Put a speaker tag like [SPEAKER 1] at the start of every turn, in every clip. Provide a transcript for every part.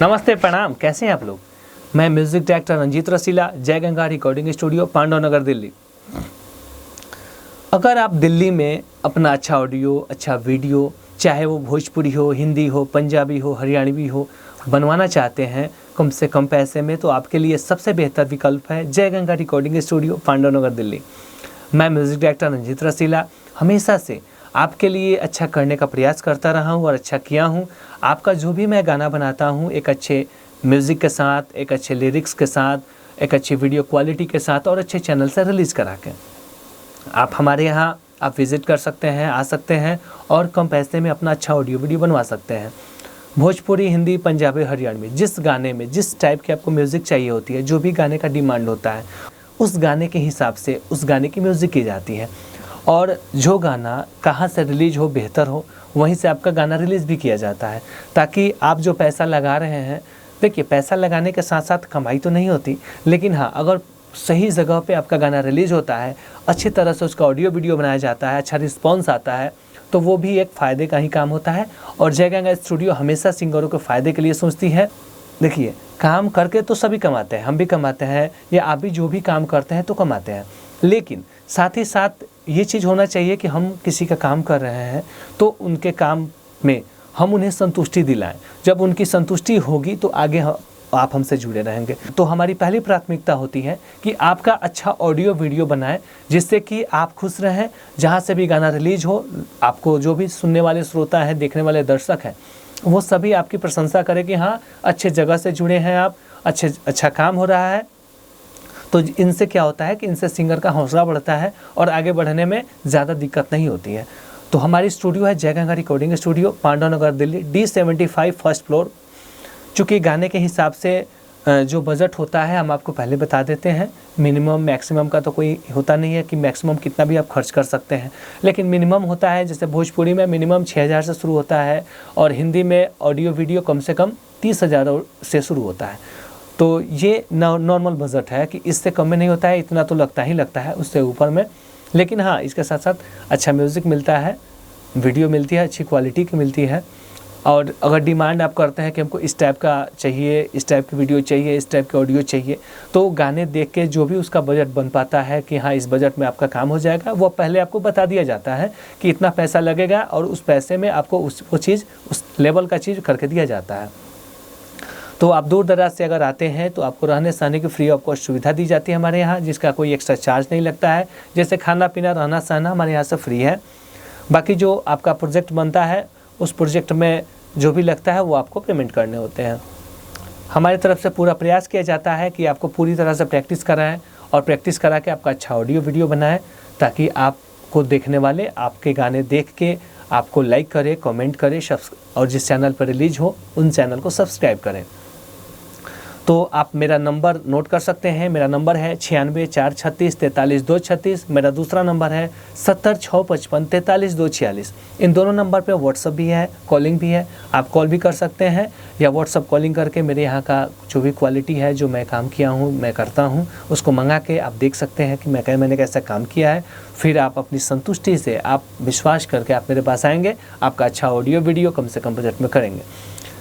[SPEAKER 1] नमस्ते, प्रणाम। कैसे हैं आप लोग? मैं म्यूजिक डायरेक्टर रंजीत रसीला, जय गंगा रिकॉर्डिंग स्टूडियो, पांडव नगर, दिल्ली। अगर आप दिल्ली में अपना अच्छा ऑडियो, अच्छा वीडियो, चाहे वो भोजपुरी हो, हिंदी हो, पंजाबी हो, हरियाणवी हो, बनवाना चाहते हैं कम से कम पैसे में, तो आपके लिए सबसे बेहतर विकल्प है जय गंगा रिकॉर्डिंग स्टूडियो, पांडव नगर, दिल्ली। मैं म्यूजिक डायरेक्टर रंजीत रसीला हमेशा से आपके लिए अच्छा करने का प्रयास करता रहा हूँ और अच्छा किया हूँ। आपका जो भी मैं गाना बनाता हूँ एक अच्छे म्यूज़िक के साथ, एक अच्छे लिरिक्स के साथ, एक अच्छी वीडियो क्वालिटी के साथ और अच्छे चैनल से रिलीज़ करा के आप हमारे यहाँ आप विज़िट कर सकते हैं, आ सकते हैं और कम पैसे में अपना अच्छा ऑडियो वीडियो बनवा सकते हैं। भोजपुरी, हिंदी, पंजाबी, हरियाणवी, जिस गाने में जिस टाइप की आपको म्यूज़िक चाहिए होती है, जो भी गाने का डिमांड होता है, उस गाने के हिसाब से उस गाने की म्यूज़िक की जाती है। और जो गाना कहाँ से रिलीज़ हो, बेहतर हो, वहीं से आपका गाना रिलीज़ भी किया जाता है, ताकि आप जो पैसा लगा रहे हैं, देखिए पैसा लगाने के साथ साथ कमाई तो नहीं होती, लेकिन हाँ, अगर सही जगह पे आपका गाना रिलीज़ होता है, अच्छी तरह से उसका ऑडियो वीडियो बनाया जाता है, अच्छा रिस्पॉन्स आता है, तो वो भी एक फ़ायदे का ही काम होता है। और जय गंगा स्टूडियो हमेशा सिंगरों के फ़ायदे के लिए सोचती है। देखिए, काम करके तो सभी कमाते हैं, हम भी कमाते हैं, या आप भी जो भी काम करते हैं तो कमाते हैं, लेकिन साथ ही साथ ये चीज़ होना चाहिए कि हम किसी का काम कर रहे हैं तो उनके काम में हम उन्हें संतुष्टि दिलाएं। जब उनकी संतुष्टि होगी तो आगे आप हमसे जुड़े रहेंगे। तो हमारी पहली प्राथमिकता होती है कि आपका अच्छा ऑडियो वीडियो बनाएं, जिससे कि आप खुश रहें। जहाँ से भी गाना रिलीज हो, आपको जो भी सुनने वाले श्रोता हैं, देखने वाले दर्शक हैं, वो सभी आपकी प्रशंसा करें कि हाँ, अच्छे जगह से जुड़े हैं आप, अच्छा काम हो रहा है। तो इनसे क्या होता है कि इनसे सिंगर का हौसला बढ़ता है और आगे बढ़ने में ज़्यादा दिक्कत नहीं होती है। तो हमारी स्टूडियो है जय गंगा रिकॉर्डिंग स्टूडियो, पांडव नगर, दिल्ली, D75 फर्स्ट फ्लोर। चूँकि गाने के हिसाब से जो बजट होता है हम आपको पहले बता देते हैं। मिनिमम मैक्सिमम का तो कोई होता नहीं है कि मैक्सिमम कितना भी आप खर्च कर सकते हैं, लेकिन मिनिमम होता है। जैसे भोजपुरी में मिनिमम 6,000 से शुरू होता है और हिंदी में ऑडियो वीडियो कम से कम 30,000 से शुरू होता है। तो ये नॉर्मल बजट है कि इससे कम में नहीं होता है, इतना तो लगता है उससे ऊपर में। लेकिन हाँ, इसके साथ साथ अच्छा म्यूज़िक मिलता है, वीडियो मिलती है, अच्छी क्वालिटी की मिलती है। और अगर डिमांड आप करते हैं कि हमको इस टाइप का चाहिए, इस टाइप की वीडियो चाहिए, इस टाइप की ऑडियो चाहिए, तो गाने देख के जो भी उसका बजट बन पाता है कि हाँ, इस बजट में आपका काम हो जाएगा, वो पहले आपको बता दिया जाता है कि इतना पैसा लगेगा और उस पैसे में आपको वो चीज़, उस लेवल का चीज़ करके दिया जाता है। तो आप दूर दराज से अगर आते हैं तो आपको रहने सहने की फ्री ऑफ कॉस्ट सुविधा दी जाती है हमारे यहाँ, जिसका कोई एक्स्ट्रा चार्ज नहीं लगता है। जैसे खाना पीना, रहना सहना हमारे यहाँ से फ्री है। बाकी जो आपका प्रोजेक्ट बनता है, उस प्रोजेक्ट में जो भी लगता है वो आपको पेमेंट करने होते हैं। हमारी तरफ से पूरा प्रयास किया जाता है कि आपको पूरी तरह से प्रैक्टिस कराएं और प्रैक्टिस करा के आपका अच्छा ऑडियो वीडियो बनाएं, ताकि आपको देखने वाले आपके गाने देख के आपको लाइक करें, कमेंट करें, और जिस चैनल पर रिलीज हो उन चैनल को सब्सक्राइब करें। तो आप मेरा नंबर नोट कर सकते हैं। मेरा नंबर है 96 436 43 236। मेरा दूसरा नंबर है 70 655 43 246। इन दोनों नंबर पे व्हाट्सअप भी है, कॉलिंग भी है। आप कॉल भी कर सकते हैं या व्हाट्सअप कॉलिंग करके मेरे यहाँ का जो भी क्वालिटी है, जो मैं काम किया हूँ, मैं करता हूँ, उसको मंगा के आप देख सकते हैं कि मैंने कैसा काम किया है। फिर आप अपनी संतुष्टि से, आप विश्वास करके आप मेरे पास आएँगे, आपका अच्छा ऑडियो वीडियो कम से कम बजट में करेंगे।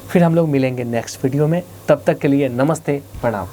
[SPEAKER 1] फिर हम लोग मिलेंगे नेक्स्ट वीडियो में। तब तक के लिए नमस्ते, प्रणाम।